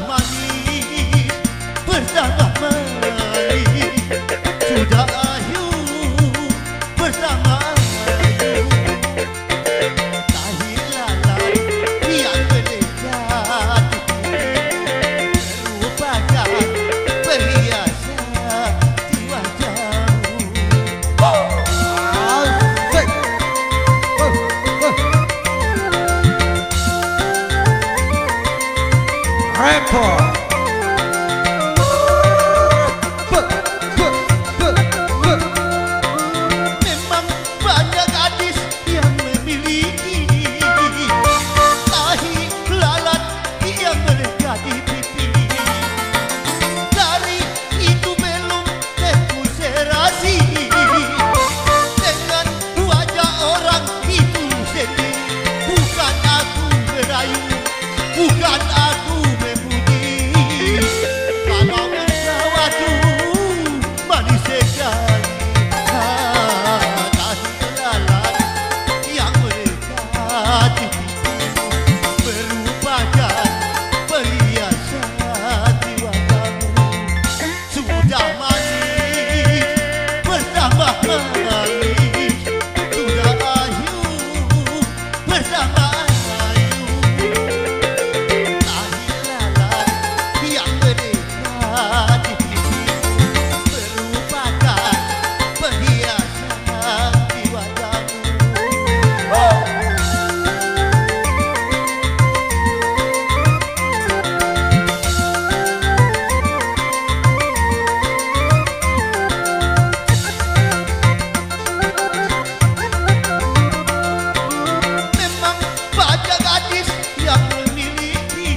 manis bersama manis, sudah ayu bersama ayu. Lahir lalat yang melekat merupakan perhiasan di wajahmu. Report. Memang banyak gadis yang memiliki tahi lalat yang melekat di pipi. Dari itu belum terkonsentrasi dengan wajah orang itu sendiri. Bukan aku merayu, bukan aku memuji. Kalau engkau aduh manis sekali, tahi lalat yang melekat di pipi merupakan perhiasan di wajahmu. Sudah manis bersama manis, sudah ayu bersama ayu. Tahi lalat yang melekat di pipi merupakan perhiasan di wajahmu. Memang banyak gadis yang memiliki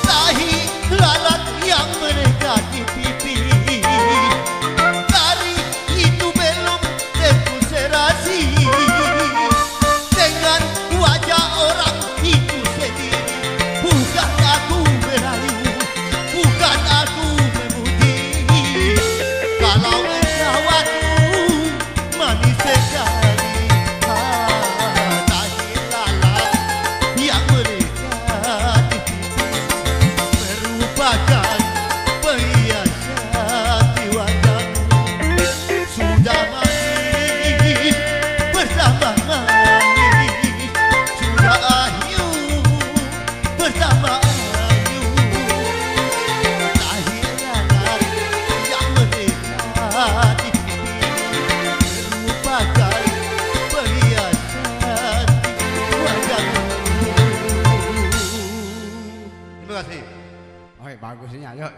tahi lalat yang melekat di pipi. Dari itu belum terkonsentrasi dengan wajah orang itu sendiri. Bukan aku merayu, bukan aku memuji. Kalau engkau aduh manis sekali, tahi lalat yang melekat di pipi merupakan perhiasan di wajahmu. Sudah manis bersama manis, sudah ayu bersama ayu. Tahi lalat yang melekat di pipi merupakan perhiasan di wajahmu. Terima kasih. Oke, bagusnya. Yuk.